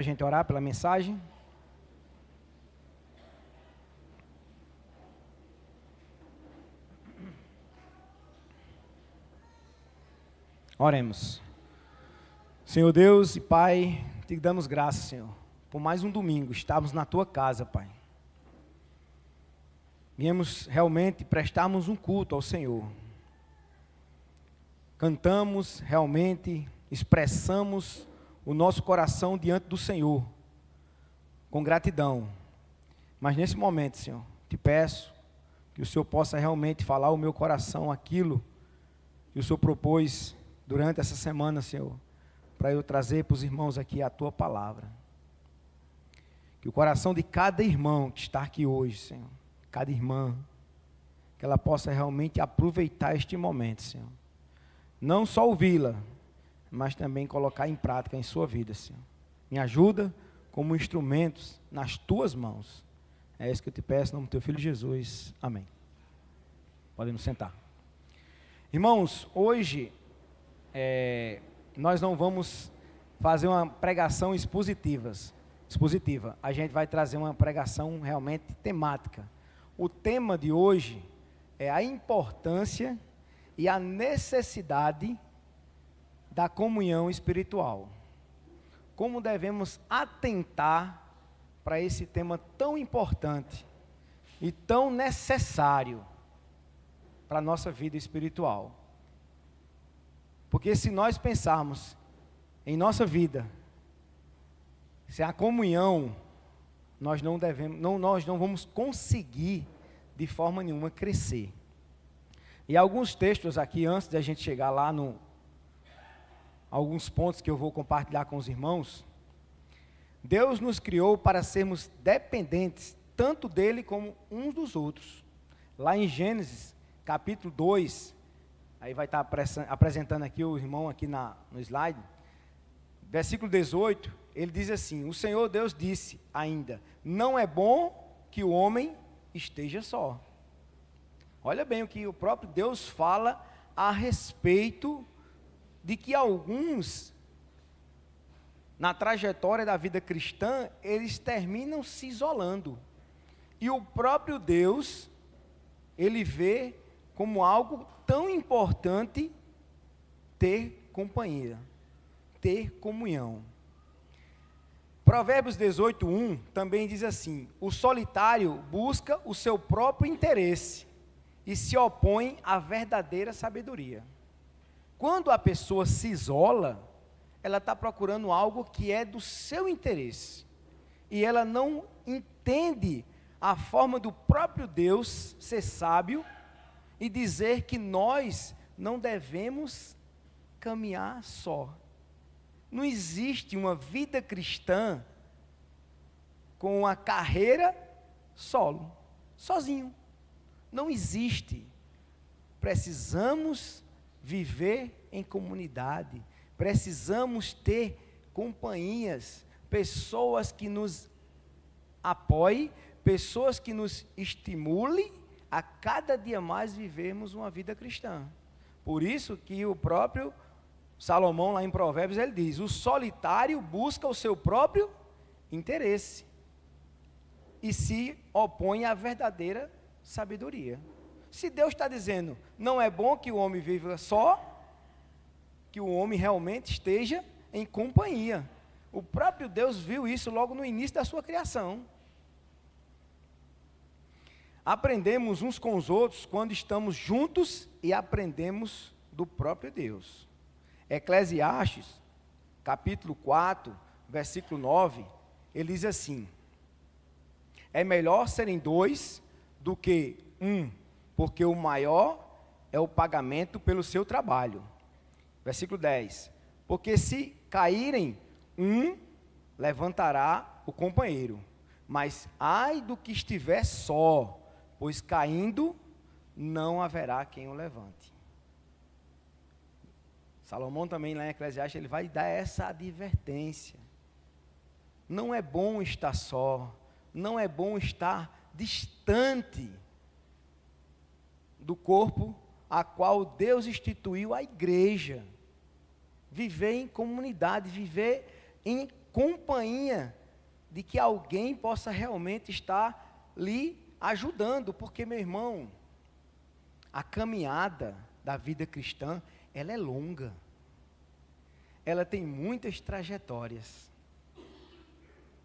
A gente orar pela mensagem. Oremos. Senhor Deus e Pai, te damos graças, Senhor, por mais um domingo estarmos na tua casa, Pai. Viemos realmente prestarmos um culto ao Senhor. Cantamos realmente, expressamos o nosso coração diante do Senhor, com gratidão. Mas nesse momento, Senhor, te peço que o Senhor possa realmente falar ao meu coração aquilo que o Senhor propôs durante essa semana, Senhor, para eu trazer para os irmãos aqui a tua palavra. Que o coração de cada irmão que está aqui hoje, Senhor, cada irmã, que ela possa realmente aproveitar este momento, Senhor. Não só ouvi-la, mas também colocar em prática em sua vida, Senhor. Me ajuda como instrumentos nas tuas mãos. É isso que eu te peço, em nome do teu Filho Jesus. Amém. Podemos sentar. Irmãos, hoje nós não vamos fazer uma pregação expositiva. A gente vai trazer uma pregação realmente temática. O tema de hoje é a importância e a necessidade da comunhão espiritual. Como devemos atentar para esse tema tão importante e tão necessário para a nossa vida espiritual. Porque se nós pensarmos em nossa vida, sem a comunhão, nós não vamos conseguir de forma nenhuma crescer. E alguns textos aqui, antes de a gente chegar lá alguns pontos que eu vou compartilhar com os irmãos. Deus nos criou para sermos dependentes tanto dele como uns dos outros. Lá em Gênesis, capítulo 2, aí vai estar apresentando aqui o irmão aqui no slide, versículo 18, ele diz assim: o Senhor Deus disse ainda, não é bom que o homem esteja só. Olha bem o que o próprio Deus fala a respeito de que alguns, na trajetória da vida cristã, eles terminam se isolando. E o próprio Deus, ele vê como algo tão importante ter companhia, ter comunhão. Provérbios 18:1 também diz assim: o solitário busca o seu próprio interesse e se opõe à verdadeira sabedoria. Quando a pessoa se isola, ela está procurando algo que é do seu interesse. E ela não entende a forma do próprio Deus ser sábio e dizer que nós não devemos caminhar só. Não existe uma vida cristã com uma carreira solo, sozinho. Não existe. Precisamos viver em comunidade, precisamos ter companhias, pessoas que nos apoiem, pessoas que nos estimulem a cada dia mais vivermos uma vida cristã. Por isso que o próprio Salomão lá em Provérbios, ele diz: o solitário busca o seu próprio interesse e se opõe à verdadeira sabedoria. Se Deus está dizendo, não é bom que o homem viva só, que o homem realmente esteja em companhia. O próprio Deus viu isso logo no início da sua criação. Aprendemos uns com os outros quando estamos juntos e aprendemos do próprio Deus. Eclesiastes, capítulo 4, versículo 9, ele diz assim: é melhor serem dois do que um, porque o maior é o pagamento pelo seu trabalho. Versículo 10, porque se caírem, um levantará o companheiro, mas ai do que estiver só, pois caindo não haverá quem o levante. Salomão também lá em Eclesiastes, ele vai dar essa advertência. Não é bom estar só, não é bom estar distante do corpo a qual Deus instituiu a igreja. Viver em comunidade, viver em companhia de que alguém possa realmente estar lhe ajudando, porque, meu irmão, a caminhada da vida cristã, ela é longa, ela tem muitas trajetórias,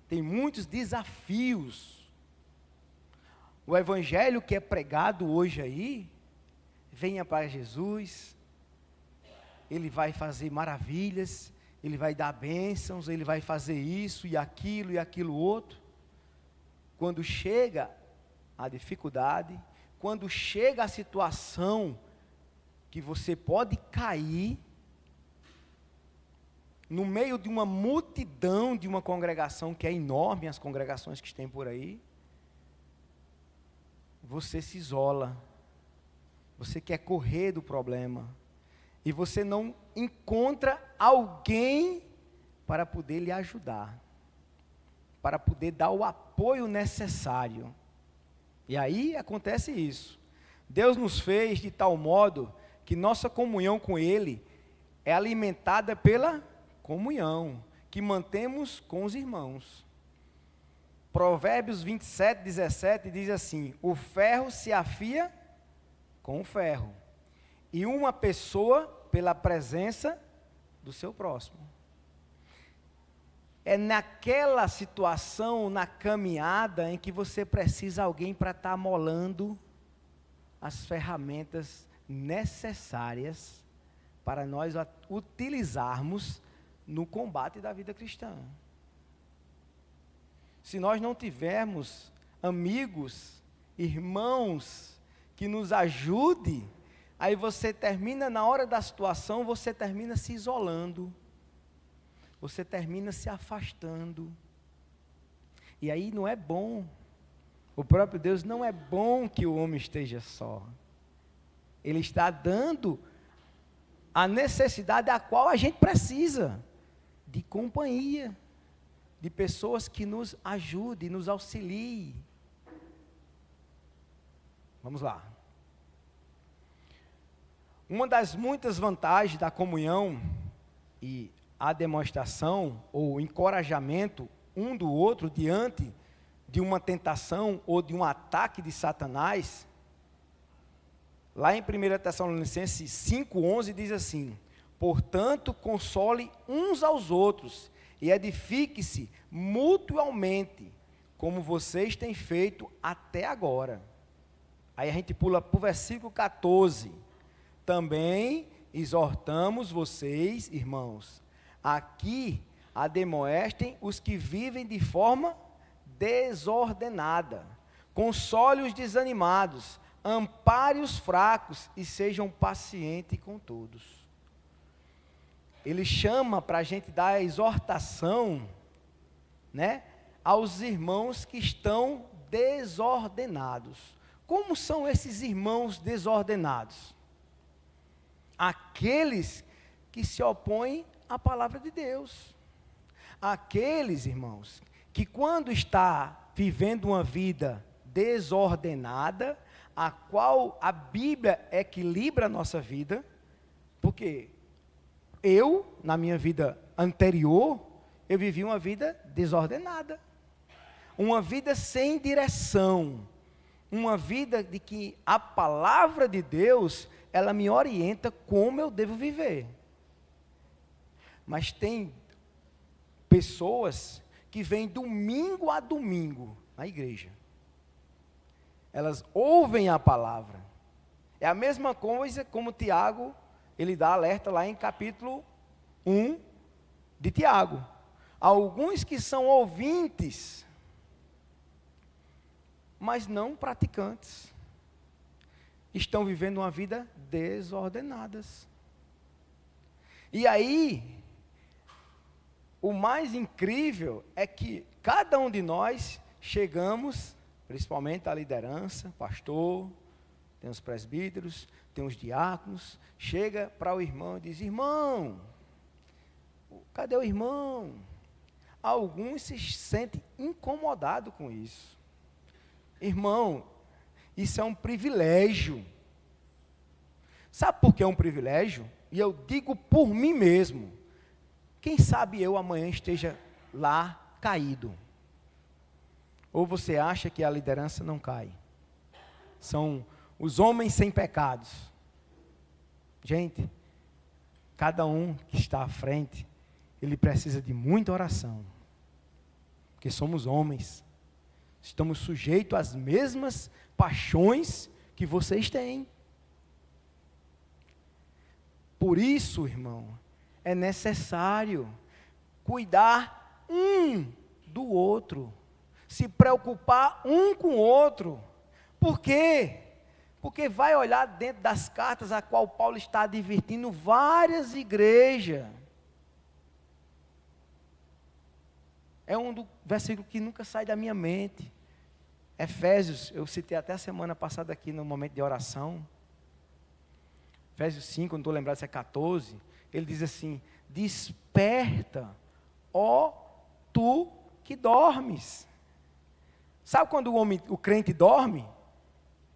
tem muitos desafios. O evangelho que é pregado hoje aí, venha para Jesus, Ele vai fazer maravilhas, Ele vai dar bênçãos, Ele vai fazer isso e aquilo outro. Quando chega a dificuldade, quando chega a situação que você pode cair, no meio de uma multidão, de uma congregação que é enorme, as congregações que tem por aí, você se isola, você quer correr do problema, e você não encontra alguém para poder lhe ajudar, para poder dar o apoio necessário. E aí acontece isso. Deus nos fez de tal modo que nossa comunhão com Ele é alimentada pela comunhão que mantemos com os irmãos. Provérbios 27, 17 diz assim: o ferro se afia com o ferro, e uma pessoa pela presença do seu próximo. É naquela situação, na caminhada, em que você precisa de alguém para estar amolando as ferramentas necessárias para nós utilizarmos no combate da vida cristã. Se nós não tivermos amigos, irmãos, que nos ajude, aí você termina, na hora da situação, você termina se isolando, você termina se afastando, e aí não é bom. O próprio Deus não é bom que o homem esteja só. Ele está dando a necessidade a qual a gente precisa, de companhia, de pessoas que nos ajudem, nos auxiliem. Vamos lá. Uma das muitas vantagens da comunhão e a demonstração ou encorajamento um do outro diante de uma tentação ou de um ataque de Satanás, lá em 1 Tessalonicenses 5,11 diz assim: portanto, console uns aos outros e edifique-se mutuamente, como vocês têm feito até agora. Aí a gente pula para o versículo 14. Também exortamos vocês, irmãos, aqui admoestem os que vivem de forma desordenada, console os desanimados, ampare os fracos e sejam pacientes com todos. Ele chama para a gente dar a exortação, né, aos irmãos que estão desordenados. Como são esses irmãos desordenados? Aqueles que se opõem à palavra de Deus. Aqueles, irmãos, que quando está vivendo uma vida desordenada, a qual a Bíblia equilibra a nossa vida, porque eu, na minha vida anterior, eu vivi uma vida desordenada, uma vida sem direção, uma vida de que a palavra de Deus, ela me orienta como eu devo viver. Mas tem pessoas que vêm domingo a domingo na igreja. Elas ouvem a palavra. É a mesma coisa como Tiago, ele dá alerta lá em capítulo 1 de Tiago. Alguns que são ouvintes, mas não praticantes, estão vivendo uma vida desordenadas. E aí, o mais incrível é que cada um de nós chegamos, principalmente a liderança, pastor, tem os presbíteros, tem os diáconos, chega para o irmão e diz: irmão, cadê o irmão? Alguns se sentem incomodados com isso. Irmão, isso é um privilégio. Sabe por que é um privilégio? E eu digo por mim mesmo. Quem sabe eu amanhã esteja lá caído. Ou você acha que a liderança não cai? São os homens sem pecados. Gente, cada um que está à frente, ele precisa de muita oração. Porque somos homens. Estamos sujeitos às mesmas paixões que vocês têm. Por isso, irmão, é necessário cuidar um do outro, se preocupar um com o outro. Por quê? Porque vai olhar dentro das cartas a qual Paulo está advertindo várias igrejas. É um do versículo que nunca sai da minha mente. Efésios, eu citei até a semana passada aqui no momento de oração. Efésios 5, não estou lembrado se é 14, ele diz assim: desperta, ó tu que dormes. Sabe quando o crente dorme?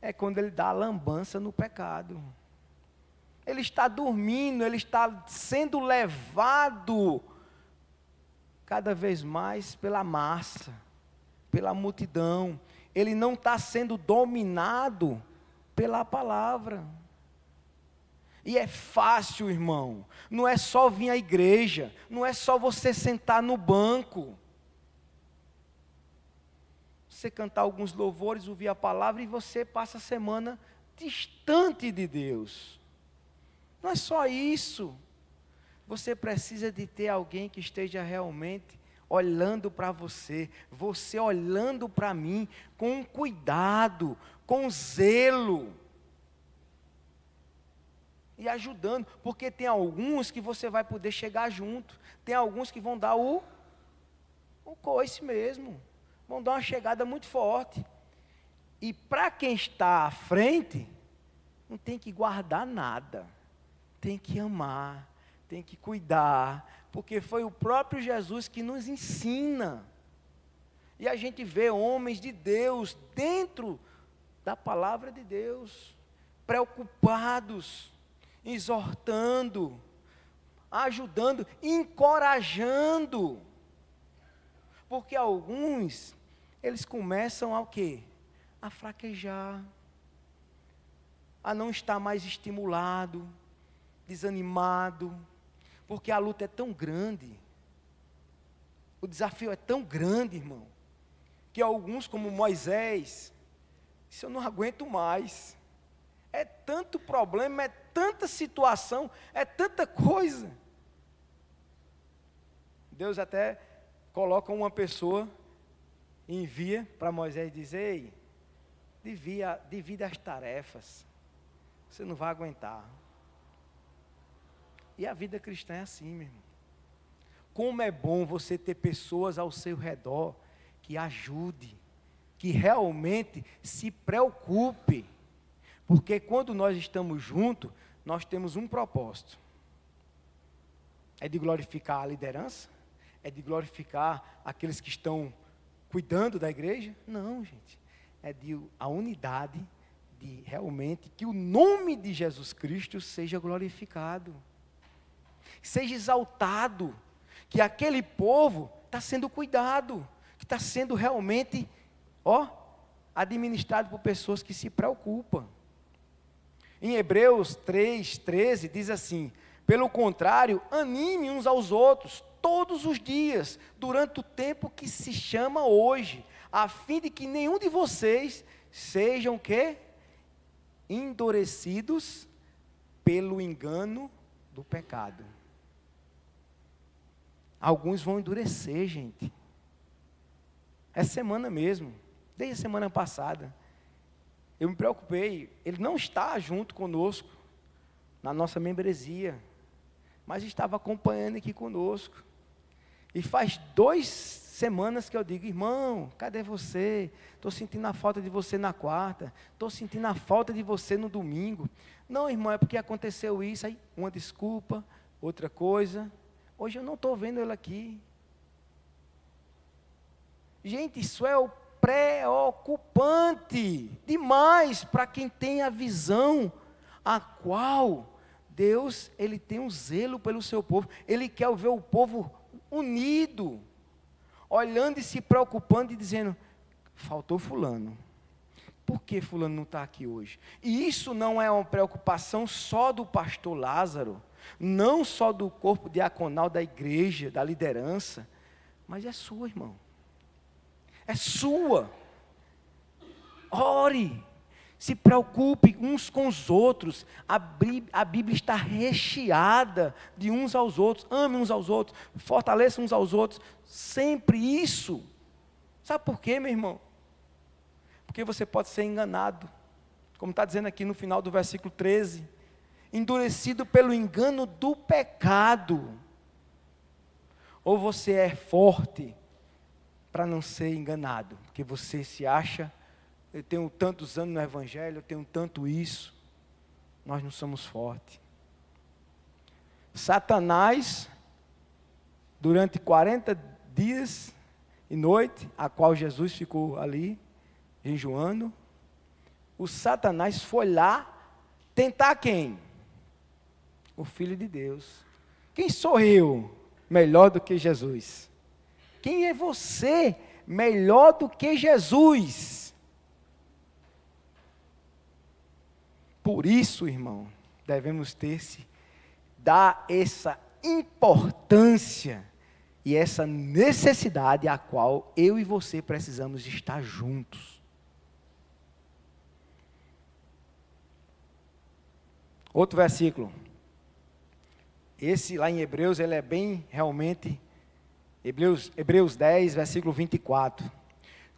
É quando ele dá a lambança no pecado. Ele está dormindo, ele está sendo levado cada vez mais pela massa, pela multidão. Ele não está sendo dominado pela palavra. E é fácil, irmão. Não é só vir à igreja. Não é só você sentar no banco. Você cantar alguns louvores, ouvir a palavra e você passa a semana distante de Deus. Não é só isso. Você precisa de ter alguém que esteja realmente olhando para você. Você olhando para mim com cuidado, com zelo. E ajudando, porque tem alguns que você vai poder chegar junto, tem alguns que vão dar o coice mesmo, vão dar uma chegada muito forte. E para quem está à frente, não tem que guardar nada, tem que amar, tem que cuidar, porque foi o próprio Jesus que nos ensina. E a gente vê homens de Deus dentro da palavra de Deus, preocupados, exortando, ajudando, encorajando. Porque alguns, eles começam a o quê? A fraquejar, a não estar mais estimulado, desanimado, porque a luta é tão grande, o desafio é tão grande, irmão, que alguns como Moisés, isso eu não aguento mais. É tanto problema, é tanta situação, é tanta coisa. Deus até coloca uma pessoa, envia para Moisés e diz: ei, divida as tarefas, você não vai aguentar. E a vida cristã é assim, meu irmão. Como é bom você ter pessoas ao seu redor que ajude, que realmente se preocupe. Porque quando nós estamos juntos, nós temos um propósito. É de glorificar a liderança? É de glorificar aqueles que estão cuidando da igreja? Não, gente. É de a unidade, de realmente que o nome de Jesus Cristo seja glorificado. Seja exaltado. Que aquele povo está sendo cuidado. Que está sendo realmente, administrado por pessoas que se preocupam. Em Hebreus 3:13 diz assim: pelo contrário, anime uns aos outros todos os dias, durante o tempo que se chama hoje, a fim de que nenhum de vocês sejam o quê? Endurecidos pelo engano do pecado. Alguns vão endurecer, gente. Essa semana mesmo, desde a semana passada, eu me preocupei, ele não está junto conosco, na nossa membresia, mas estava acompanhando aqui conosco. E faz 2 semanas que eu digo: irmão, cadê você? Estou sentindo a falta de você na quarta, estou sentindo a falta de você no domingo. Não, irmão, é porque aconteceu isso, aí uma desculpa, outra coisa. Hoje eu não estou vendo ele aqui. Gente, isso é o preocupante demais para quem tem a visão a qual Deus, ele tem um zelo pelo seu povo. Ele quer ver o povo unido. olhando e se preocupando e dizendo, faltou fulano. Por que fulano não está aqui hoje? E isso não é uma preocupação só do pastor Lázaro, não só do corpo diaconal da igreja, da liderança, mas é sua, irmão. É sua. Ore, se preocupe uns com os outros. A Bíblia está recheada de uns aos outros. Ame uns aos outros, fortaleça uns aos outros. Sempre isso. Sabe por quê, meu irmão? Porque você pode ser enganado. Como está dizendo aqui no final do versículo 13. Endurecido pelo engano do pecado. Ou você é forte para não ser enganado. Porque você se acha, eu tenho tantos anos no Evangelho, eu tenho tanto isso. Nós não somos fortes. Satanás, durante 40 dias e noite, a qual Jesus ficou ali, jejuando, o Satanás foi lá tentar quem? O Filho de Deus. Quem sou eu melhor do que Jesus? Quem é você melhor do que Jesus? Por isso, irmão, devemos dar essa importância e essa necessidade a qual eu e você precisamos estar juntos. Outro versículo. Esse lá em Hebreus, ele é bem realmente, Hebreus 10, versículo 24.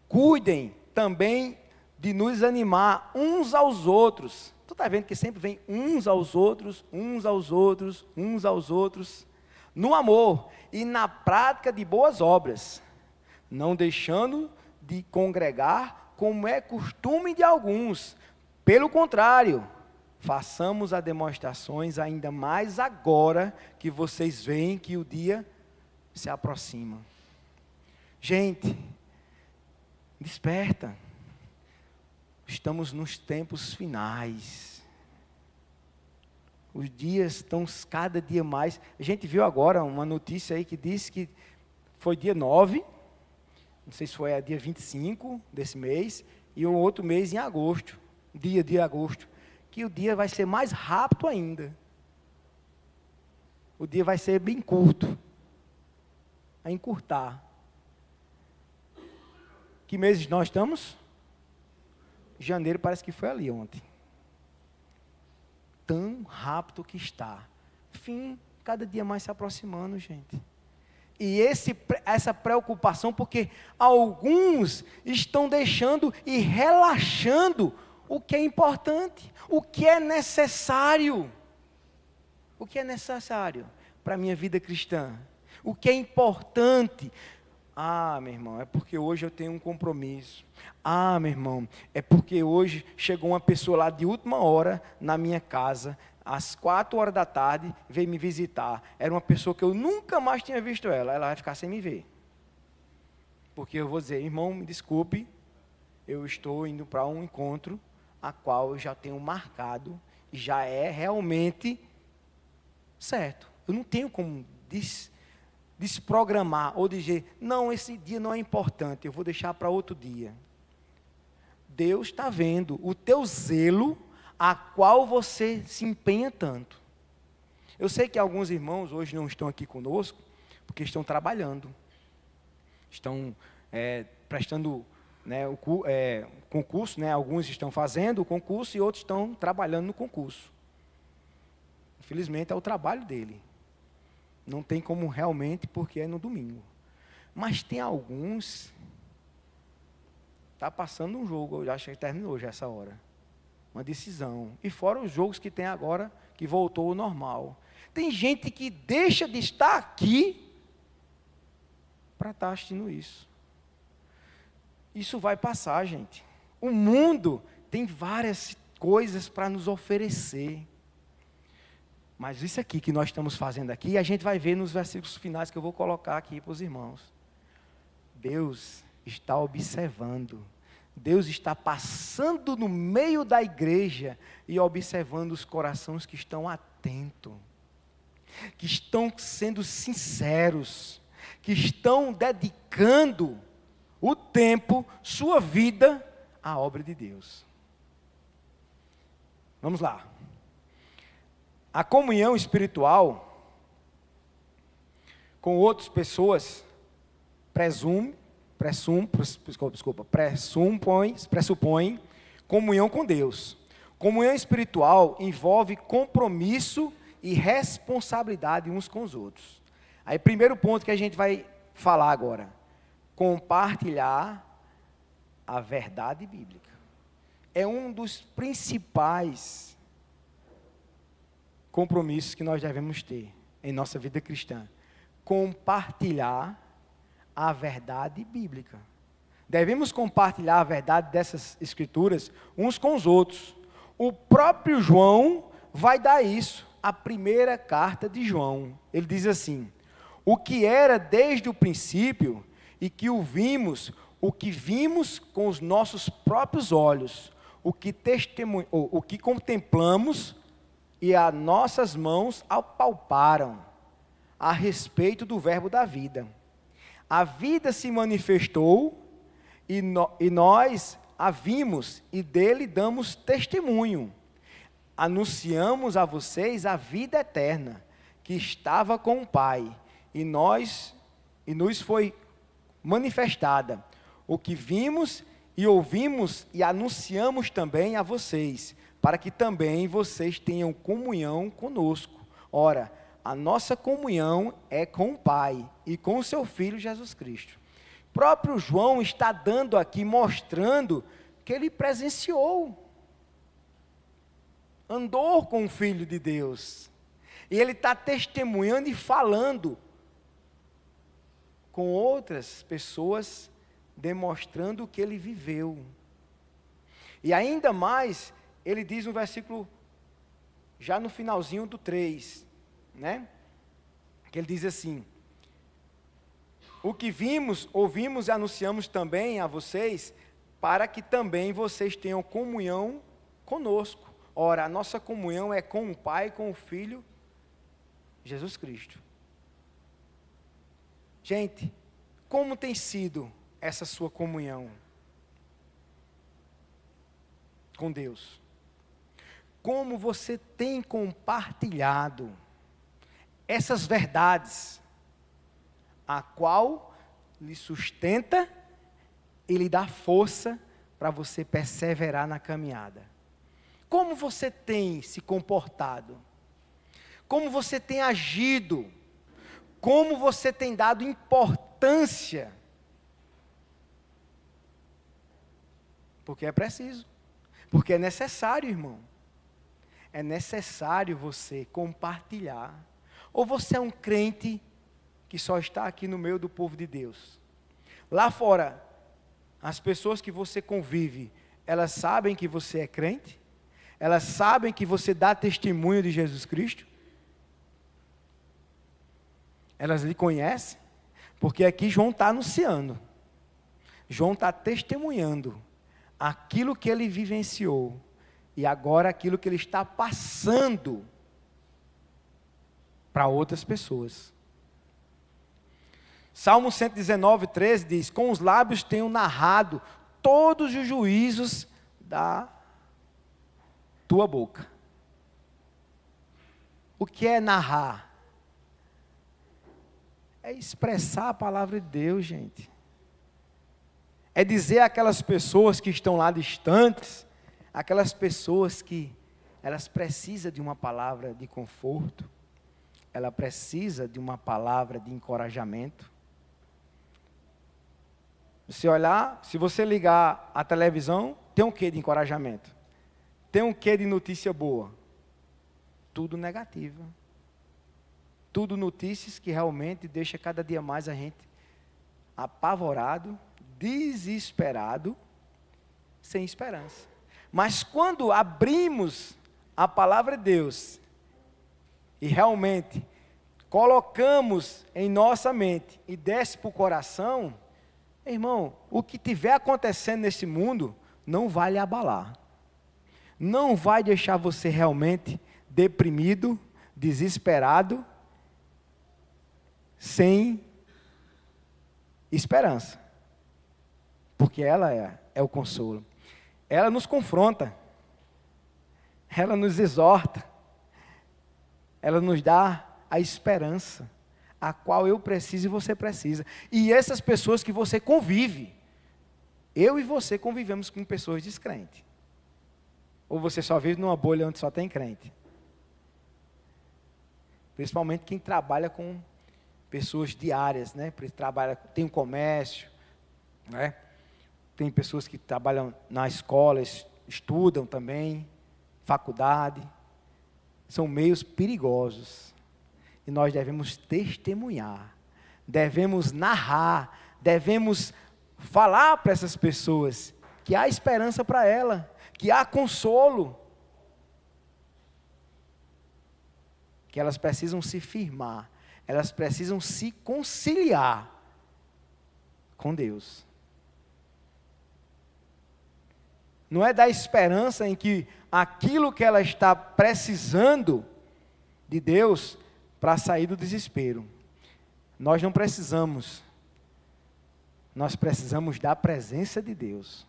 Cuidem também de nos animar uns aos outros. Tu está vendo que sempre vem uns aos outros, uns aos outros, uns aos outros, no amor e na prática de boas obras, não deixando de congregar, como é costume de alguns. Pelo contrário, façamos as demonstrações ainda mais agora que vocês veem que o dia se aproxima. Gente, desperta. Estamos nos tempos finais. Os dias estão cada dia mais. A gente viu agora uma notícia aí que disse que foi dia 9, não sei se foi dia 25 desse mês, e um outro mês em agosto, dia de agosto, que o dia vai ser mais rápido ainda. O dia vai ser bem curto. Vai encurtar. Que meses nós estamos? Janeiro parece que foi ali ontem. Tão rápido que está. Fim, cada dia mais se aproximando, gente. E essa preocupação, porque alguns estão deixando e relaxando o que é importante, o que é necessário. O que é necessário para a minha vida cristã? O que é importante? Ah, meu irmão, é porque hoje eu tenho um compromisso. Ah, meu irmão, é porque hoje chegou uma pessoa lá de última hora na minha casa, às 4 horas da tarde, veio me visitar. Era uma pessoa que eu nunca mais tinha visto ela vai ficar sem me ver. Porque eu vou dizer, irmão, me desculpe, eu estou indo para um encontro, a qual eu já tenho marcado, e já é realmente certo. Eu não tenho como desprogramar ou dizer, não, esse dia não é importante, eu vou deixar para outro dia. Deus está vendo o teu zelo, a qual você se empenha tanto. Eu sei que alguns irmãos hoje não estão aqui conosco, porque estão trabalhando, estão prestando o concurso, alguns estão fazendo o concurso e outros estão trabalhando no concurso. Infelizmente é o trabalho dele. Não tem como realmente, porque é no domingo. Mas tem alguns, está passando um jogo, eu acho que terminou já essa hora. Uma decisão. E fora os jogos que tem agora, que voltou ao normal. Tem gente que deixa de estar aqui para estar assistindo isso. Isso vai passar, gente. O mundo tem várias coisas para nos oferecer. Mas isso aqui que nós estamos fazendo aqui, a gente vai ver nos versículos finais que eu vou colocar aqui para os irmãos. Deus está observando. Deus está passando no meio da igreja e observando os corações que estão atentos, que estão sendo sinceros, que estão dedicando o tempo, sua vida, à obra de Deus. Vamos lá. A comunhão espiritual com outras pessoas pressupõe comunhão com Deus. Comunhão espiritual envolve compromisso e responsabilidade uns com os outros. Aí, primeiro ponto que a gente vai falar agora: compartilhar a verdade bíblica. É um dos principais compromissos que nós devemos ter em nossa vida cristã. Compartilhar a verdade bíblica. Devemos compartilhar a verdade dessas escrituras uns com os outros. O próprio João vai dar isso, a primeira carta de João. Ele diz assim: o que era desde o princípio e que o que vimos com os nossos próprios olhos, o que contemplamos e as nossas mãos apalparam a respeito do verbo da vida. A vida se manifestou e nós a vimos e dele damos testemunho. Anunciamos a vocês a vida eterna, que estava com o Pai, e nos foi manifestada. O que vimos e ouvimos e anunciamos também a vocês, para que também vocês tenham comunhão conosco. Ora, a nossa comunhão é com o Pai e com o seu Filho Jesus Cristo. O próprio João está dando aqui, mostrando que ele presenciou, andou com o Filho de Deus, e ele está testemunhando e falando com outras pessoas, demonstrando o que ele viveu. E ainda mais, ele diz no versículo, já no finalzinho do 3, né? Que ele diz assim: o que vimos, ouvimos e anunciamos também a vocês, para que também vocês tenham comunhão conosco. Ora, a nossa comunhão é com o Pai e com o Filho, Jesus Cristo. Gente, como tem sido essa sua comunhão com Deus? Como você tem compartilhado essas verdades, a qual lhe sustenta e lhe dá força para você perseverar na caminhada? Como você tem se comportado? Como você tem agido? Como você tem dado importância? Porque é preciso. Porque é necessário, irmão. É necessário você compartilhar. Ou você é um crente que só está aqui no meio do povo de Deus? Lá fora, as pessoas que você convive, elas sabem que você é crente? Elas sabem que você dá testemunho de Jesus Cristo? Elas lhe conhecem? Porque aqui João está anunciando. João está testemunhando aquilo que ele vivenciou. E agora aquilo que ele está passando para outras pessoas. Salmo 119, 13 diz: com os lábios tenho narrado todos os juízos da tua boca. O que é narrar? É expressar a palavra de Deus, gente. É dizer àquelas pessoas que estão lá distantes, aquelas pessoas que elas precisam de uma palavra de conforto, ela precisa de uma palavra de encorajamento. Se olhar, se você ligar a televisão, tem um quê de encorajamento? Tem um quê de notícia boa? Tudo negativo. Tudo notícias que realmente deixa cada dia mais a gente apavorado, desesperado, sem esperança. Mas quando abrimos a palavra de Deus e realmente colocamos em nossa mente e desce para o coração, irmão, o que tiver acontecendo nesse mundo não vai lhe abalar. Não vai deixar você realmente deprimido, desesperado, sem esperança. Porque ela é o consolo. Ela nos confronta. Ela nos exorta. Ela nos dá a esperança, a qual eu preciso e você precisa. E essas pessoas que você convive, eu e você convivemos com pessoas descrentes. Ou você só vive numa bolha onde só tem crente? Principalmente quem trabalha com pessoas diárias, né? Tem um comércio, né? Tem pessoas que trabalham na escola, estudam também, faculdade. São meios perigosos. E nós devemos testemunhar, devemos narrar, devemos falar para essas pessoas que há esperança para ela, que há consolo, que elas precisam se firmar, elas precisam se conciliar com Deus. Não é dar esperança em que aquilo que ela está precisando de Deus para sair do desespero. Nós não precisamos. Nós precisamos da presença de Deus.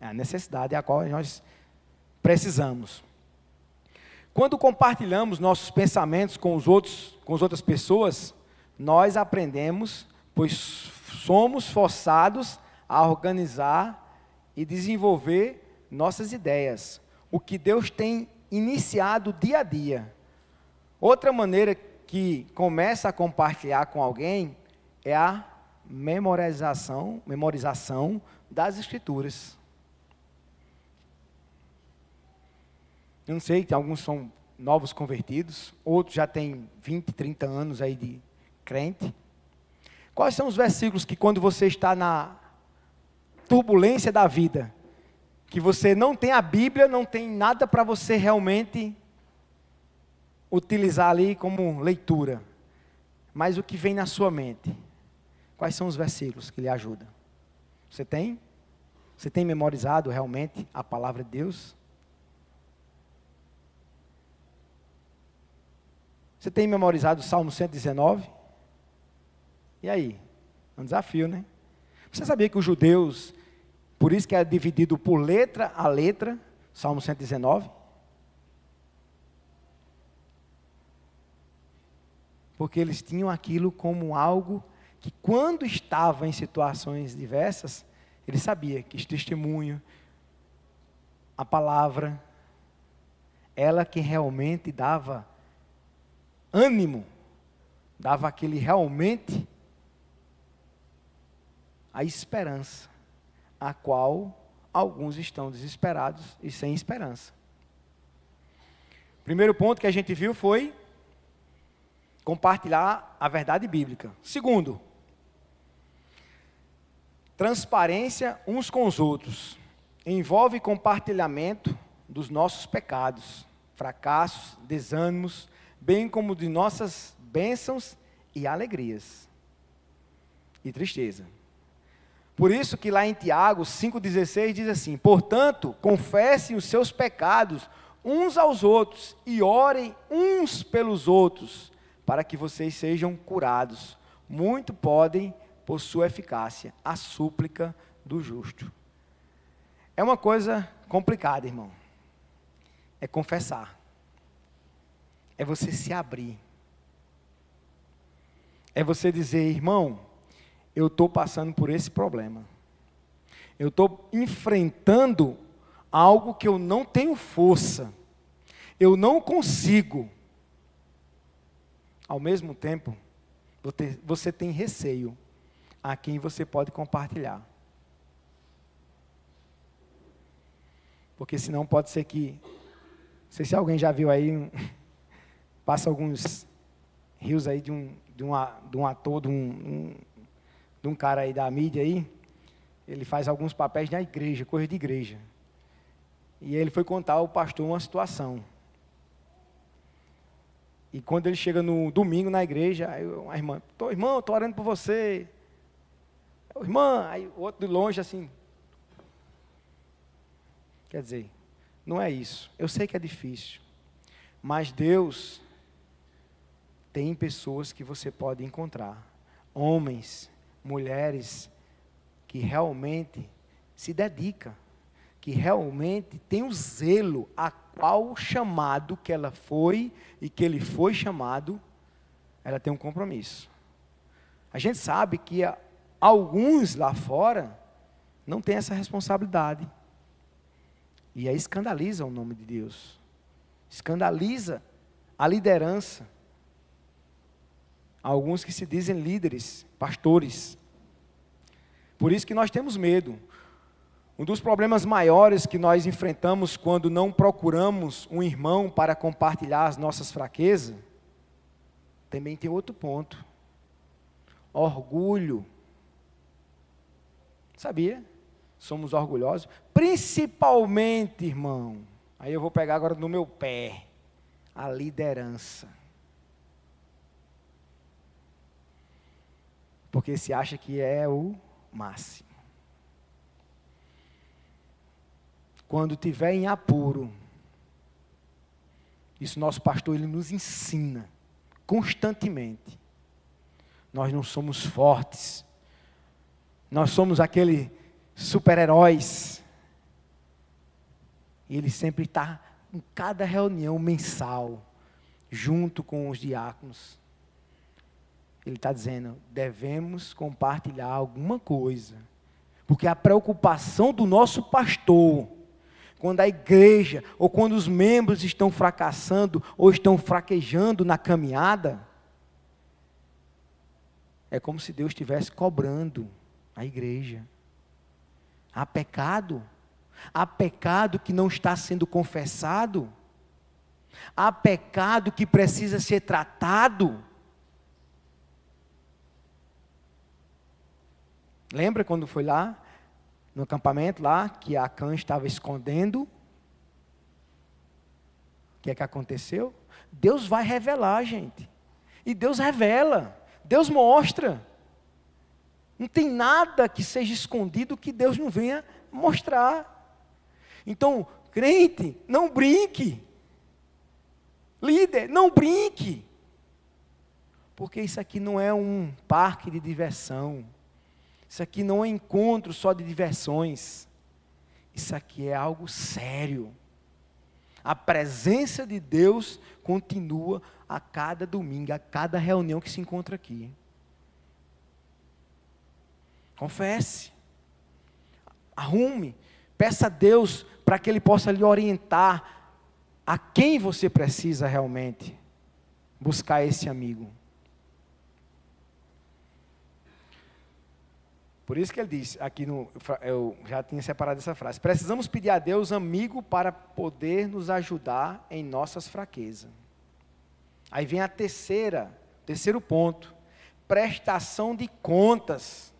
É a necessidade a qual nós precisamos. Quando compartilhamos nossos pensamentos com os outros, com as outras pessoas, nós aprendemos, pois somos forçados a organizar e desenvolver nossas ideias, o que Deus tem iniciado dia a dia. Outra maneira que começa a compartilhar com alguém é a memorização das Escrituras. Eu não sei, alguns são novos convertidos, outros já têm 20, 30 anos aí de crente. Quais são os versículos que quando você está na turbulência da vida, que você não tem a Bíblia, não tem nada para você realmente utilizar ali como leitura, mas o que vem na sua mente? Quais são os versículos que lhe ajudam? Você tem? Você tem memorizado realmente a palavra de Deus? Você tem memorizado o Salmo 119? E aí? É um desafio, né? Você sabia que os judeus, por isso que é dividido por letra a letra, Salmo 119? Porque eles tinham aquilo como algo que quando estava em situações diversas, ele sabia que esse testemunho, a palavra, ela que realmente dava ânimo, dava aquele realmente a esperança, a qual alguns estão desesperados e sem esperança. Primeiro ponto que a gente viu foi compartilhar a verdade bíblica. Segundo, transparência uns com os outros. Envolve compartilhamento dos nossos pecados, fracassos, desânimos, bem como de nossas bênçãos e alegrias. E tristeza. Por isso que lá em Tiago 5,16 diz assim: portanto, confessem os seus pecados uns aos outros e orem uns pelos outros, para que vocês sejam curados. Muito podem, por sua eficácia, a súplica do justo. É uma coisa complicada, irmão. É confessar. É você se abrir. É você dizer, irmão, eu estou passando por esse problema. Eu estou enfrentando algo que eu não tenho força. Eu não consigo. Ao mesmo tempo, você tem receio a quem você pode compartilhar. Porque senão pode ser que, não sei se alguém já viu aí, passa alguns rios aí de um ator, de um cara aí da mídia aí, ele faz alguns papéis na igreja, coisa de igreja. E ele foi contar ao pastor uma situação. E quando ele chega no domingo na igreja, aí a irmã, irmão, estou orando por você. Irmã, aí o outro de longe assim. Quer dizer, não é isso. Eu sei que é difícil. Mas Deus tem pessoas que você pode encontrar. Homens, mulheres que realmente se dedicam, que realmente tem o zelo a qual chamado que ela foi e que ele foi chamado, ela tem um compromisso. A gente sabe que alguns lá fora não têm essa responsabilidade. E aí escandaliza o nome de Deus. Escandaliza a liderança. Alguns que se dizem líderes, pastores. Por isso que nós temos medo. Um dos problemas maiores que nós enfrentamos quando não procuramos um irmão para compartilhar as nossas fraquezas, também tem outro ponto. Orgulho. Sabia? Somos orgulhosos. Principalmente, irmão, aí eu vou pegar agora no meu pé, a liderança. Porque se acha que é o máximo. Quando tiver em apuro, isso nosso pastor ele nos ensina constantemente. Nós não somos fortes. Nós somos aquele super-heróis. E ele sempre está em cada reunião mensal, junto com os diáconos. Ele está dizendo, devemos compartilhar alguma coisa. Porque a preocupação do nosso pastor, quando a igreja, ou quando os membros estão fracassando, ou estão fraquejando na caminhada, é como se Deus estivesse cobrando a igreja. Há pecado que não está sendo confessado, há pecado que precisa ser tratado. Lembra quando foi lá, no acampamento lá, que a Acã estava escondendo? O que é que aconteceu? Deus vai revelar, gente. E Deus revela, Deus mostra. Não tem nada que seja escondido que Deus não venha mostrar. Então, crente, não brinque. Líder, não brinque. Porque isso aqui não é um parque de diversão. Isso aqui não é um encontro só de diversões. Isso aqui é algo sério. A presença de Deus continua a cada domingo, a cada reunião que se encontra aqui. Confesse. Arrume. Peça a Deus para que Ele possa lhe orientar a quem você precisa realmente buscar esse amigo. Por isso que ele diz, aqui eu já tinha separado essa frase, precisamos pedir a Deus amigo para poder nos ajudar em nossas fraquezas. Aí vem terceiro ponto, prestação de contas.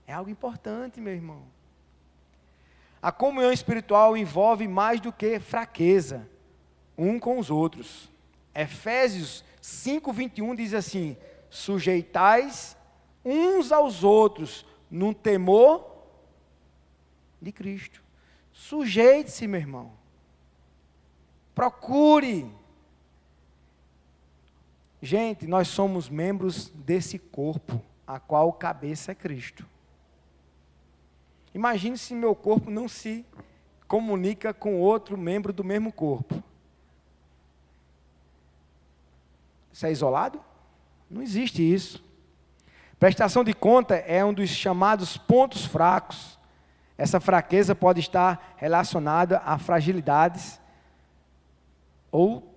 É algo importante, meu irmão. A comunhão espiritual envolve mais do que fraqueza, um com os outros. Efésios 5:21 diz assim, sujeitais uns aos outros, no temor de Cristo. Sujeite-se, meu irmão. Procure. Gente, nós somos membros desse corpo, a qual o cabeça é Cristo. Imagine se meu corpo não se comunica com outro membro do mesmo corpo. Isso é isolado? Não existe isso. Prestação de conta é um dos chamados pontos fracos. Essa fraqueza pode estar relacionada a fragilidades ou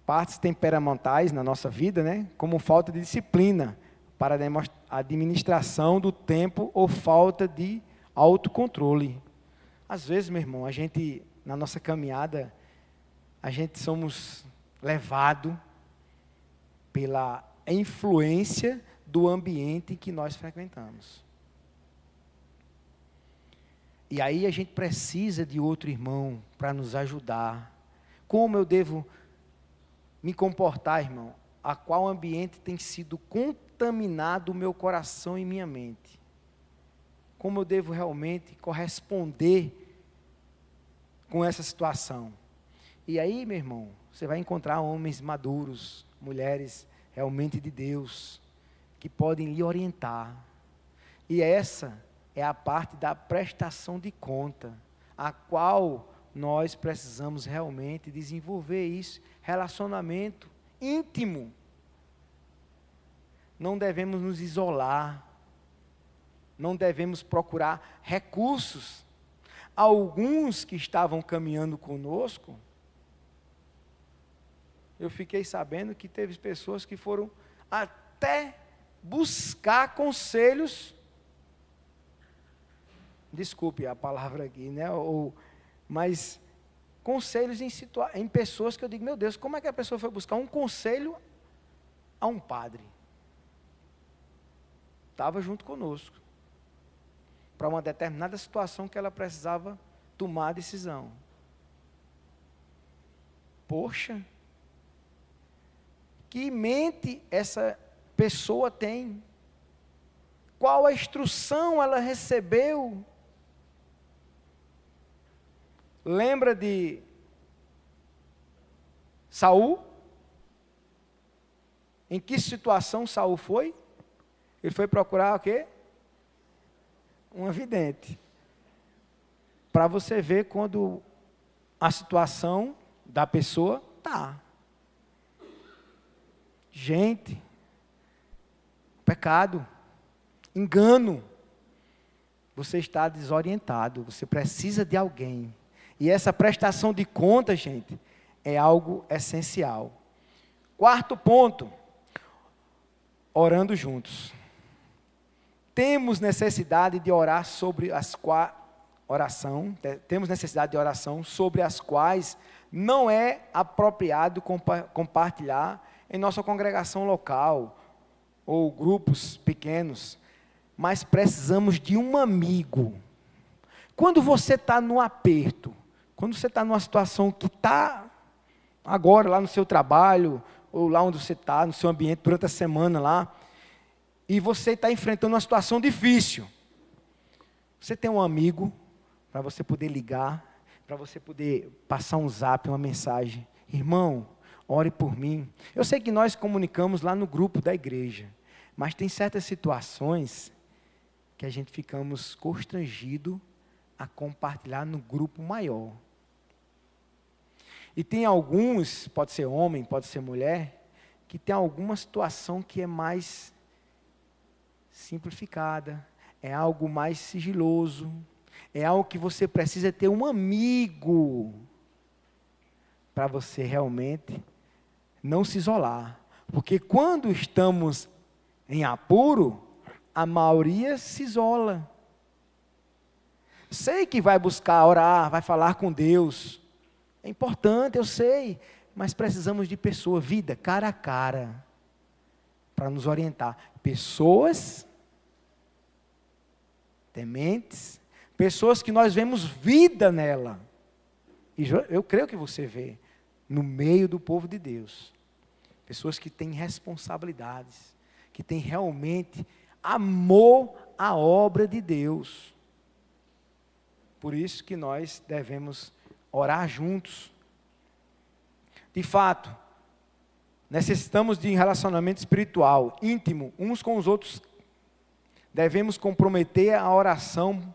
partes temperamentais na nossa vida, né? Como falta de disciplina para a administração do tempo ou falta de autocontrole. Às vezes, meu irmão, a gente, na nossa caminhada, a gente somos levados pela influência do ambiente que nós frequentamos. E aí a gente precisa de outro irmão para nos ajudar. Como eu devo me comportar, irmão? A qual ambiente tem sido contaminado o meu coração e minha mente? Como eu devo realmente corresponder com essa situação? E aí, meu irmão, você vai encontrar homens maduros, mulheres realmente de Deus, que podem lhe orientar. E essa é a parte da prestação de conta, a qual nós precisamos realmente desenvolver isso, relacionamento íntimo. Não devemos nos isolar, não devemos procurar recursos. Alguns que estavam caminhando conosco, eu fiquei sabendo que teve pessoas que foram até buscar conselhos, desculpe a palavra aqui, né? Mas conselhos em pessoas que eu digo, meu Deus, como é que a pessoa foi buscar um conselho a um padre? Estava junto conosco, para uma determinada situação que ela precisava tomar a decisão. Poxa, que mente essa pessoa tem? Qual a instrução ela recebeu? Lembra de Saul? Em que situação Saul foi? Ele foi procurar o quê? Um vidente. Para você ver quando a situação da pessoa está. Gente, pecado, engano. Você está desorientado, você precisa de alguém. E essa prestação de contas, gente, é algo essencial. Quarto ponto, orando juntos. Temos necessidade de orar sobre temos necessidade de oração sobre as quais não é apropriado compartilhar em nossa congregação local ou grupos pequenos, mas precisamos de um amigo. Quando você está no aperto, quando você está numa situação que está agora lá no seu trabalho, ou lá onde você está, no seu ambiente, durante a semana lá, e você está enfrentando uma situação difícil, você tem um amigo para você poder ligar, para você poder passar um zap, uma mensagem, irmão, ore por mim. Eu sei que nós comunicamos lá no grupo da igreja, mas tem certas situações que a gente ficamos constrangidos a compartilhar no grupo maior. E tem alguns, pode ser homem, pode ser mulher, que tem alguma situação que é mais simplificada, é algo mais sigiloso, é algo que você precisa ter um amigo para você realmente não se isolar. Porque quando estamos em apuro, a maioria se isola. Sei que vai buscar orar, vai falar com Deus. É importante, eu sei. Mas precisamos de pessoas, vida, cara a cara, para nos orientar. Pessoas tementes, pessoas que nós vemos vida nela. E eu creio que você vê no meio do povo de Deus. Pessoas que têm responsabilidades, que têm realmente amor à obra de Deus. Por isso que nós devemos orar juntos. De fato, necessitamos de um relacionamento espiritual, íntimo, uns com os outros. Devemos comprometer a oração,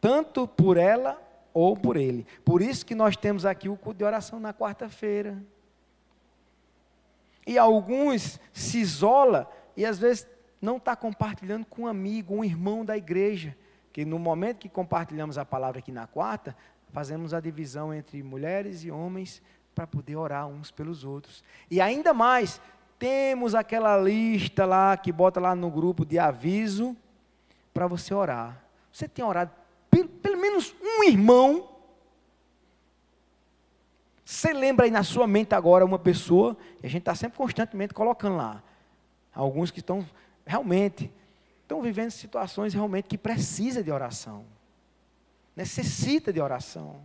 tanto por ela ou por ele. Por isso que nós temos aqui o culto de oração na quarta-feira. E alguns se isolam e às vezes não está compartilhando com um amigo, um irmão da igreja. Que no momento que compartilhamos a palavra aqui na quarta, fazemos a divisão entre mulheres e homens para poder orar uns pelos outros. E ainda mais, temos aquela lista lá, que bota lá no grupo de aviso, para você orar. Você tem orado pelo menos um irmão? Você lembra aí na sua mente agora uma pessoa, e a gente está sempre constantemente colocando lá, alguns que estão vivendo situações realmente que precisa de oração, necessita de oração.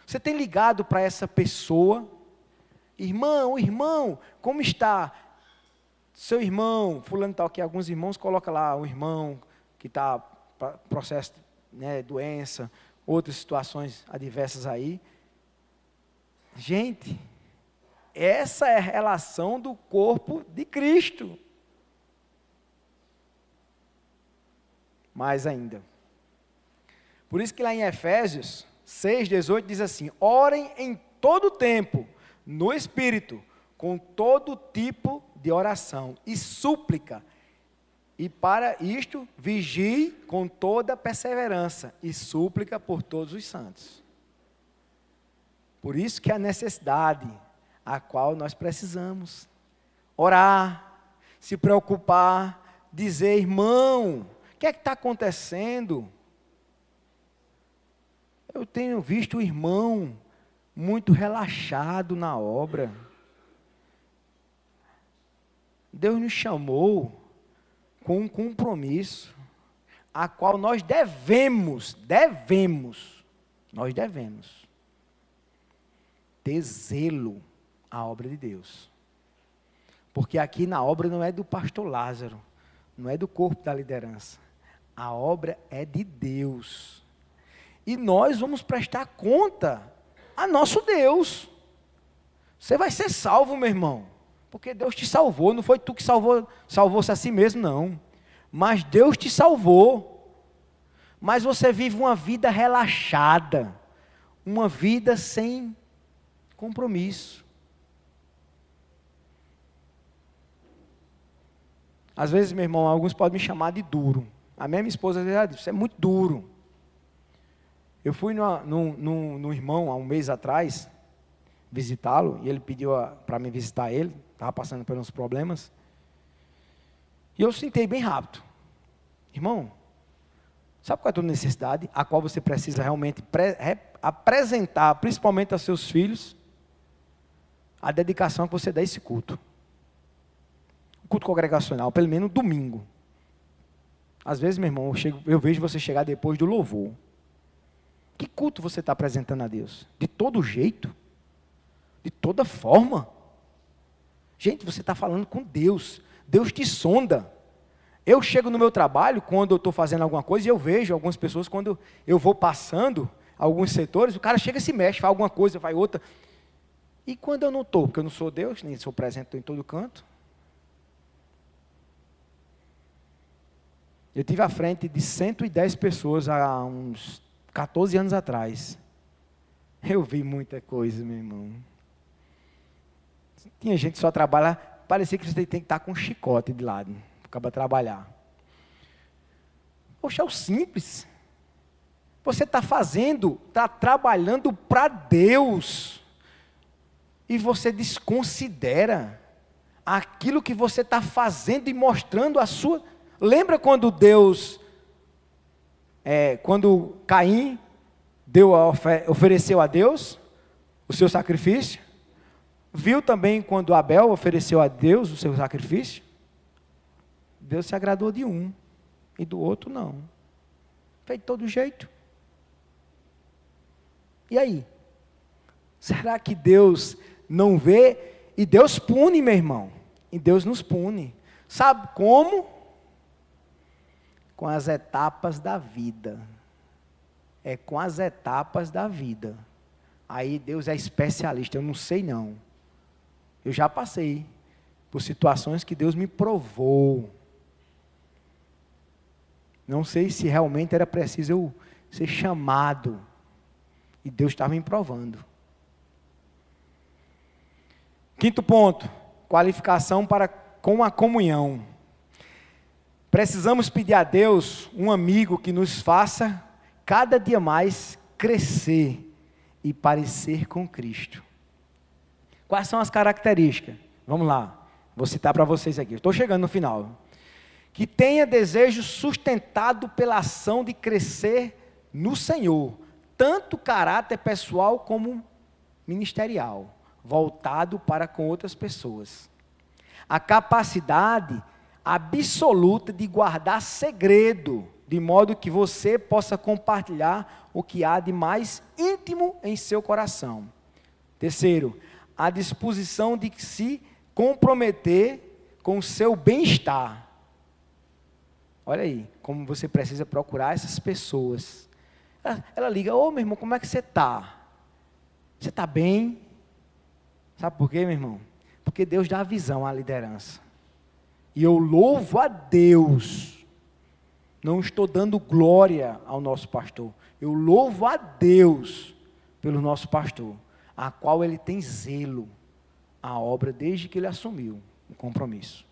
Você tem ligado para essa pessoa, irmão, como está seu irmão, fulano tal, que alguns irmãos colocam lá, o irmão que está processo, doença, outras situações adversas aí. Gente, essa é a relação do corpo de Cristo. mais ainda. Por isso que lá em Efésios 6:18 diz assim: orem em todo tempo, no Espírito, com todo tipo de oração e súplica, e para isto vigie com toda perseverança e súplica por todos os santos. Por isso que a necessidade a qual nós precisamos orar, se preocupar, dizer: irmão, o que é que está acontecendo? Eu tenho visto o irmão muito relaxado na obra. Deus nos chamou com um compromisso, a qual nós devemos ter zelo à obra de Deus. Porque aqui na obra não é do pastor Lázaro, não é do corpo da liderança. A obra é de Deus. E nós vamos prestar conta a nosso Deus. Você vai ser salvo, meu irmão, porque Deus te salvou. Não foi tu que salvou-se a si mesmo, não. Mas Deus te salvou. Mas você vive uma vida relaxada, uma vida sem compromisso. Às vezes, meu irmão, alguns podem me chamar de duro. A minha esposa diz: você é muito duro. Eu fui no irmão há um mês atrás, visitá-lo, e ele pediu para me visitar ele, estava passando por uns problemas. E eu sentei bem rápido. Irmão, sabe qual é a tua necessidade, a qual você precisa realmente apresentar, principalmente aos seus filhos, a dedicação que você dá a esse culto. O culto congregacional, pelo menos domingo. Às vezes, meu irmão, eu vejo você chegar depois do louvor. Que culto você está apresentando a Deus? De todo jeito? De toda forma? Gente, você está falando com Deus. Deus te sonda. Eu chego no meu trabalho, quando eu estou fazendo alguma coisa, e eu vejo algumas pessoas, quando eu vou passando alguns setores, o cara chega e se mexe, faz alguma coisa, faz outra. E quando eu não estou, porque eu não sou Deus, nem sou presente, estou em todo canto. Eu tive à frente de 110 pessoas há uns 14 anos atrás. Eu vi muita coisa, meu irmão. Tinha gente que só trabalha, parecia que você tem que estar com um chicote de lado, para trabalhar. Poxa, é o simples. Você está trabalhando para Deus, e você desconsidera aquilo que você está fazendo e mostrando a sua... Lembra quando quando Caim ofereceu a Deus o seu sacrifício? Viu também quando Abel ofereceu a Deus o seu sacrifício? Deus se agradou de um e do outro não. Fez de todo jeito. E aí? Será que Deus não vê? E Deus pune, meu irmão. E Deus nos pune. Sabe como? Com as etapas da vida. É com as etapas da vida. Aí Deus é especialista, eu não sei não. Eu já passei por situações que Deus me provou. Não sei se realmente era preciso eu ser chamado. E Deus estava me provando. Quinto ponto, qualificação com a comunhão. Precisamos pedir a Deus um amigo que nos faça cada dia mais crescer e parecer com Cristo. Quais são as características? Vamos lá, vou citar para vocês aqui, estou chegando no final. Que tenha desejo sustentado pela ação de crescer no Senhor, tanto caráter pessoal como ministerial, voltado para com outras pessoas. A capacidade absoluta de guardar segredo, de modo que você possa compartilhar o que há de mais íntimo em seu coração. Terceiro, a disposição de se comprometer com o seu bem-estar. Olha aí, como você precisa procurar essas pessoas. Ela liga: ô meu irmão, como é que você está? Você está bem? Sabe por quê, meu irmão? Porque Deus dá a visão à liderança. E eu louvo a Deus não estou dando glória ao nosso pastor. Eu louvo a Deus pelo nosso pastor, a qual ele tem zelo a obra desde que ele assumiu o compromisso.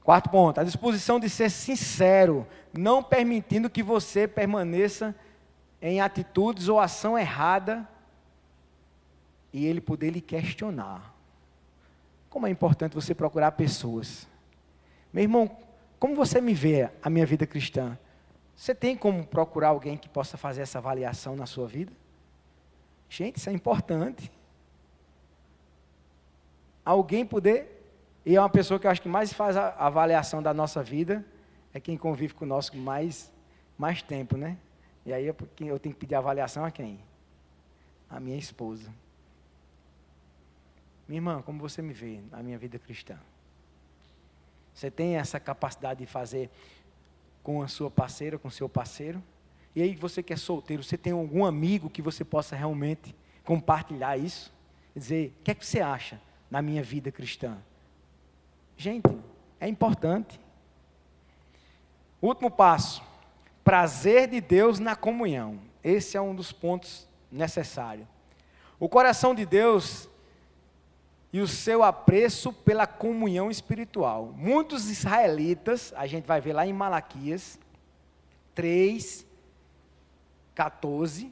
Quarto ponto, a disposição de ser sincero, não permitindo que você permaneça em atitudes ou ação errada e ele poder lhe questionar. Como é importante você procurar pessoas. Meu irmão, como você me vê a minha vida cristã? Você tem como procurar alguém que possa fazer essa avaliação na sua vida? Gente, isso é importante. Alguém poder, e é uma pessoa que eu acho que mais faz a avaliação da nossa vida, é quem convive conosco mais tempo, né? E aí eu tenho que pedir avaliação a quem? A minha esposa. Minha irmã, como você me vê na minha vida cristã? Você tem essa capacidade de fazer com a sua parceira, com o seu parceiro? E aí você que é solteiro, você tem algum amigo que você possa realmente compartilhar isso? Dizer, o que é que você acha na minha vida cristã? Gente, é importante. Último passo, prazer de Deus na comunhão. Esse é um dos pontos necessários. O coração de Deus e o seu apreço pela comunhão espiritual. Muitos israelitas, a gente vai ver lá em Malaquias 3:14,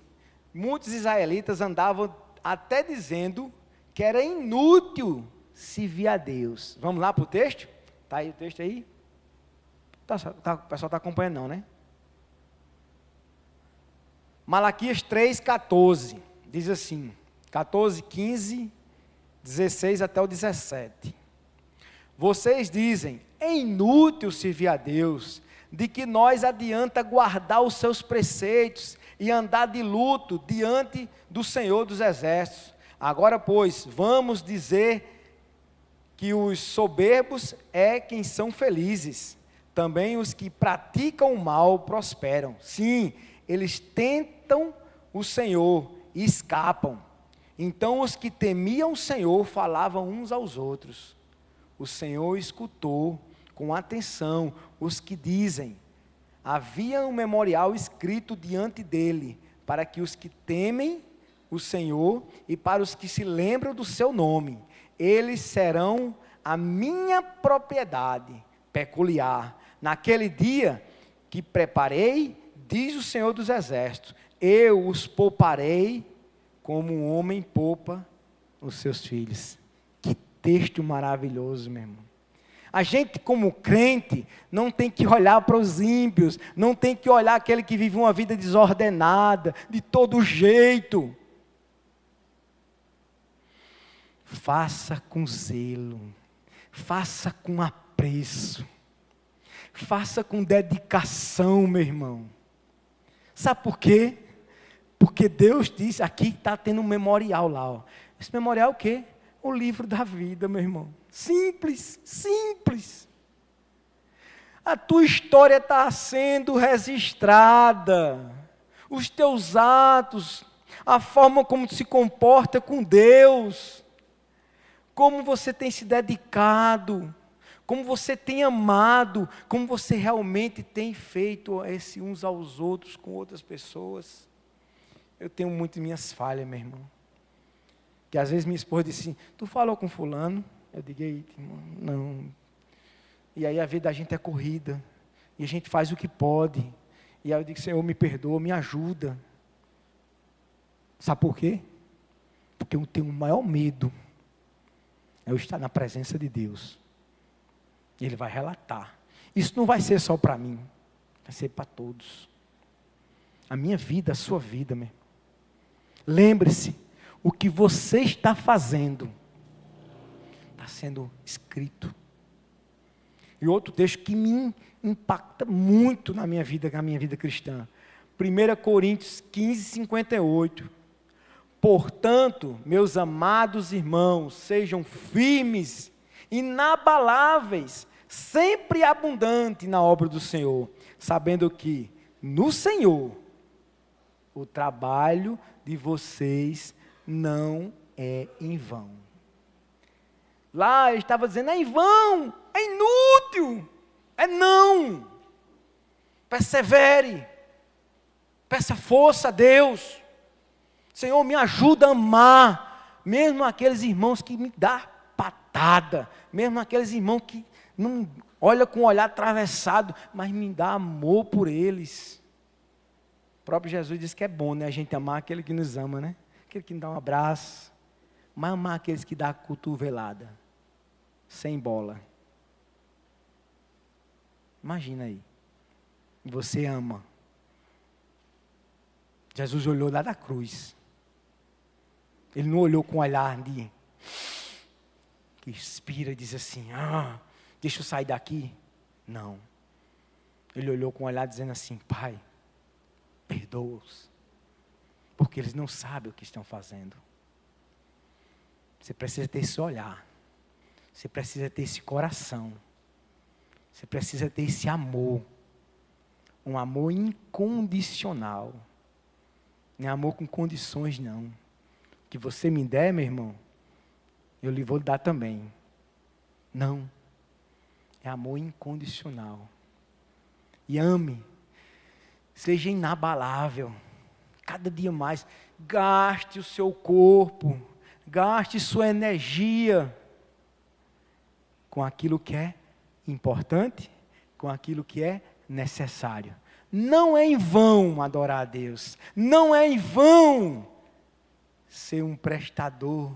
muitos israelitas andavam até dizendo que era inútil servir a Deus. Vamos lá para o texto? Está aí o texto aí? O pessoal está acompanhando não, né? Malaquias 3:14, diz assim, 14, 15, 16 até o 17. Vocês dizem, é inútil servir a Deus, de que nós adianta guardar os seus preceitos e andar de luto diante do Senhor dos Exércitos. Agora, pois, vamos dizer que os soberbos é quem são felizes. Também os que praticam o mal prosperam. Sim, eles tentam o Senhor e escapam. Então os que temiam o Senhor falavam uns aos outros. O Senhor escutou com atenção os que dizem. Havia um memorial escrito diante dele, para que os que temem o Senhor e para os que se lembram do seu nome, eles serão a minha propriedade peculiar. Naquele dia que preparei, diz o Senhor dos Exércitos, eu os pouparei como um homem poupa os seus filhos. Que texto maravilhoso, meu irmão. A gente, como crente, não tem que olhar para os ímpios, não tem que olhar aquele que vive uma vida desordenada, de todo jeito. Faça com zelo, faça com apreço, faça com dedicação, meu irmão. Sabe por quê? Porque Deus disse, aqui está tendo um memorial lá. Ó. Esse memorial é o quê? O livro da vida, meu irmão. Simples, simples. A tua história está sendo registrada. Os teus atos, a forma como se comporta com Deus. Como você tem se dedicado. Como você tem amado. Como você realmente tem feito esse uns aos outros com outras pessoas. Eu tenho muito minhas falhas, meu irmão. Que às vezes minha esposa disse assim, tu falou com fulano? Eu digo, eita, irmão, não. E aí a vida da gente é corrida. E a gente faz o que pode. E aí eu digo, Senhor, me perdoa, me ajuda. Sabe por quê? Porque eu tenho o maior medo. É eu estar na presença de Deus. E Ele vai relatar. Isso não vai ser só para mim. Vai ser para todos. A minha vida, a sua vida, meu irmão. Lembre-se, o que você está fazendo está sendo escrito. E outro texto que me impacta muito na minha vida cristã. 1 Coríntios 15:58. Portanto, meus amados irmãos, sejam firmes, inabaláveis, sempre abundantes na obra do Senhor, sabendo que no Senhor o trabalho de vocês não é em vão. Lá ele estava dizendo, é em vão, é inútil. É não. Persevere. Peça força a Deus. Senhor, me ajuda a amar, mesmo aqueles irmãos que me dão patada, mesmo aqueles irmãos que não olham com o olhar atravessado, mas me dá amor por eles. O próprio Jesus disse que é bom, né, a gente amar aquele que nos ama, né? Aquele que nos dá um abraço, mas amar aqueles que dão a cotovelada, sem bola. Imagina aí, você ama. Jesus olhou lá da cruz. Ele não olhou com um olhar de que inspira e diz assim, deixa eu sair daqui. Não. Ele olhou com um olhar dizendo assim, Pai, perdoa-os, porque eles não sabem o que estão fazendo. Você precisa ter esse olhar. Você precisa ter esse coração. Você precisa ter esse amor. Um amor incondicional. Não é amor com condições, não. Que você me der, meu irmão, eu lhe vou dar também. Não. É amor incondicional. E ame. Seja inabalável. Cada dia mais. Gaste o seu corpo. Gaste sua energia com aquilo que é importante, com aquilo que é necessário. Não é em vão adorar a Deus. Não é em vão ser um prestador,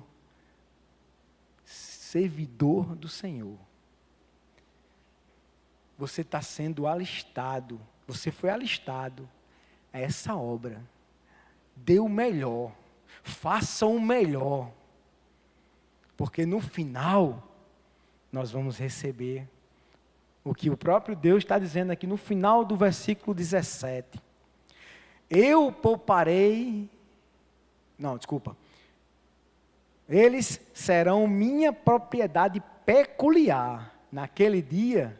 servidor do Senhor. Você está sendo alistado, você foi alistado a essa obra. Dê o melhor, faça o melhor, porque no final, nós vamos receber o que o próprio Deus está dizendo aqui no final do versículo 17. Eu pouparei... Não, desculpa. Eles serão minha propriedade peculiar. Naquele dia,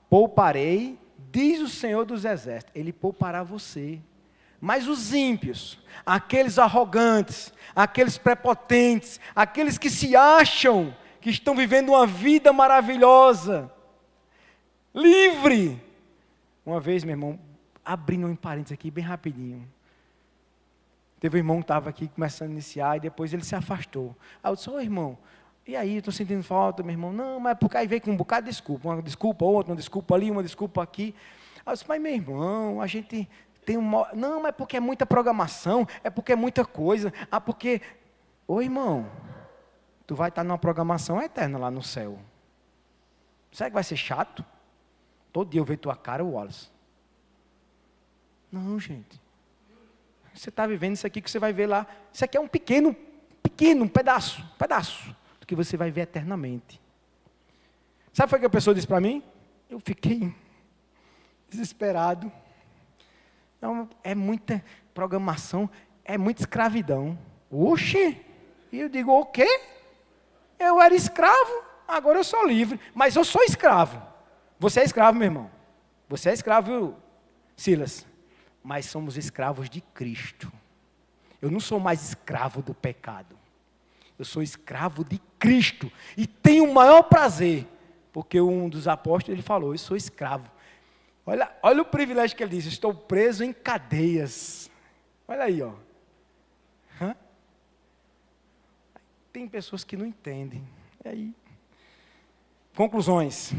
pouparei, diz o Senhor dos Exércitos. Ele poupará você. Mas os ímpios, aqueles arrogantes, aqueles prepotentes, aqueles que se acham que estão vivendo uma vida maravilhosa, livre. Uma vez, meu irmão, abrindo um parênteses aqui, bem rapidinho. Teve um irmão que estava aqui começando a iniciar, e depois ele se afastou. Aí eu disse, irmão, e aí, estou sentindo falta, meu irmão. Não, mas porque aí veio com um bocado de desculpa. Uma desculpa, outra, uma desculpa ali, uma desculpa aqui. Aí eu disse, mas meu irmão, a gente tem uma... Não, mas porque é muita programação, é porque é muita coisa. Porque... irmão... Tu vai estar numa programação eterna lá no céu. Será que vai ser chato? Todo dia eu vejo tua cara, Wallace. Não, gente. Você está vivendo isso aqui que você vai ver lá. Isso aqui é um pequeno, um pedaço do que você vai ver eternamente. Sabe o que a pessoa disse para mim? Eu fiquei desesperado. Não, é muita programação, é muita escravidão. Oxi! E eu digo, o quê? Eu era escravo, agora eu sou livre. Mas eu sou escravo. Você é escravo, meu irmão. Você é escravo, Silas. Mas somos escravos de Cristo. Eu não sou mais escravo do pecado. Eu sou escravo de Cristo. E tenho o maior prazer. Porque um dos apóstolos, ele falou, eu sou escravo. Olha o privilégio que ele diz, estou preso em cadeias. Olha aí, ó. Tem pessoas que não entendem. E aí? Conclusões.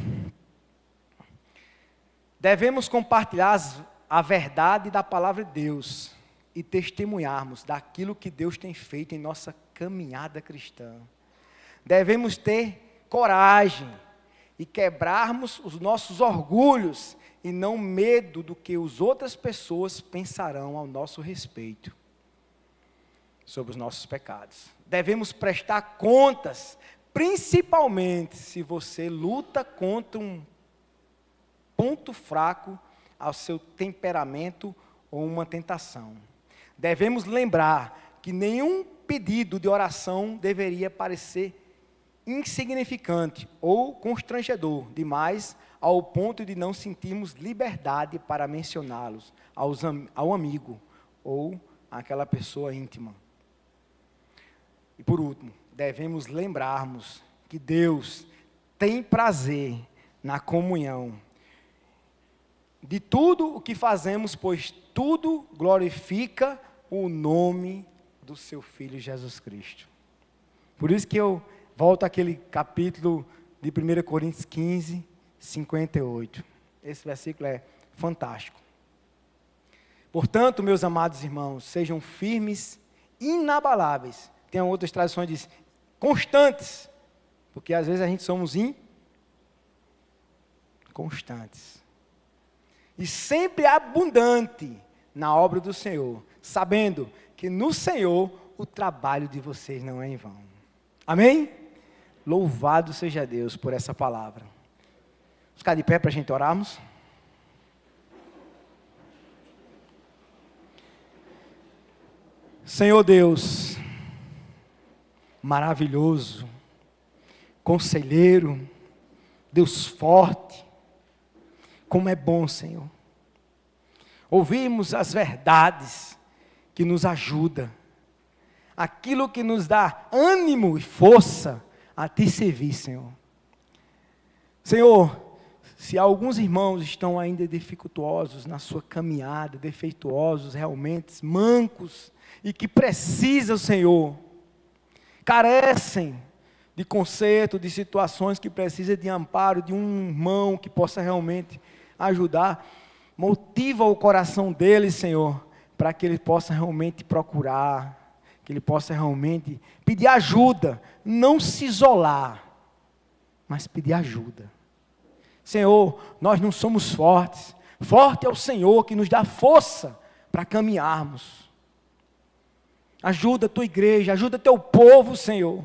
Devemos compartilhar a verdade da palavra de Deus e testemunharmos daquilo que Deus tem feito em nossa caminhada cristã. Devemos ter coragem e quebrarmos os nossos orgulhos e não medo do que as outras pessoas pensarão ao nosso respeito sobre os nossos pecados. Devemos prestar contas, principalmente se você luta contra um ponto fraco ao seu temperamento ou uma tentação. Devemos lembrar que nenhum pedido de oração deveria parecer insignificante ou constrangedor demais ao ponto de não sentirmos liberdade para mencioná-los ao amigo ou àquela pessoa íntima. E por último, devemos lembrarmos que Deus tem prazer na comunhão de tudo o que fazemos, pois tudo glorifica o nome do seu Filho Jesus Cristo. Por isso que eu volto àquele capítulo de 1 Coríntios 15, 58. Esse versículo é fantástico. Portanto, meus amados irmãos, sejam firmes, inabaláveis. Tem outras traduções que dizem constantes, porque às vezes a gente somos inconstantes. E sempre abundante na obra do Senhor, sabendo que no Senhor o trabalho de vocês não é em vão. Amém? Louvado seja Deus por essa palavra. Vamos ficar de pé para a gente orarmos? Senhor Deus, maravilhoso, conselheiro, Deus forte, como é bom, Senhor, ouvirmos as verdades que nos ajudam, aquilo que nos dá ânimo e força a te servir, Senhor. Senhor, se alguns irmãos estão ainda dificultosos na sua caminhada, defeituosos realmente, mancos, e que precisam, Senhor, carecem de conserto, de situações que precisam de amparo, de um irmão que possa realmente ajudar, motiva o coração deles, Senhor, para que ele possa realmente procurar, que ele possa realmente pedir ajuda, não se isolar, mas pedir ajuda. Senhor, nós não somos fortes, forte é o Senhor que nos dá força para caminharmos. Ajuda a tua igreja, ajuda teu povo, Senhor,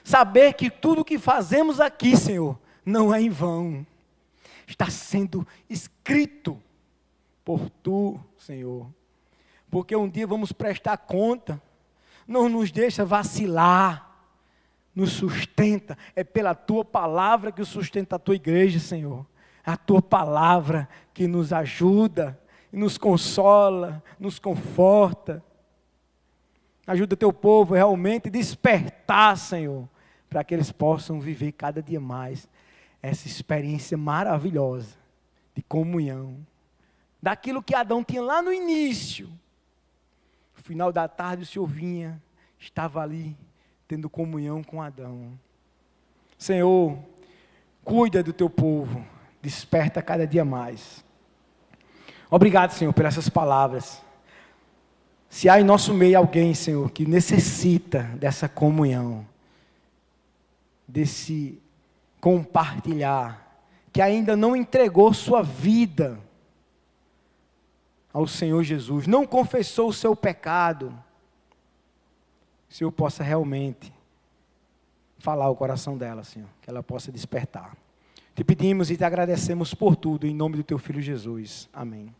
saber que tudo que fazemos aqui, Senhor, não é em vão, está sendo escrito por tu, Senhor, porque um dia vamos prestar conta, não nos deixa vacilar, nos sustenta, é pela tua palavra que sustenta a tua igreja, Senhor, a tua palavra que nos ajuda, nos consola, nos conforta. Ajuda teu povo realmente a despertar, Senhor, para que eles possam viver cada dia mais essa experiência maravilhosa de comunhão. Daquilo que Adão tinha lá no início. No final da tarde o Senhor vinha, estava ali, tendo comunhão com Adão. Senhor, cuida do teu povo, desperta cada dia mais. Obrigado, Senhor, por essas palavras. Se há em nosso meio alguém, Senhor, que necessita dessa comunhão, desse compartilhar, que ainda não entregou sua vida ao Senhor Jesus, não confessou o seu pecado, que o Senhor possa realmente falar ao coração dela, Senhor, que ela possa despertar. Te pedimos e te agradecemos por tudo, em nome do teu Filho Jesus. Amém.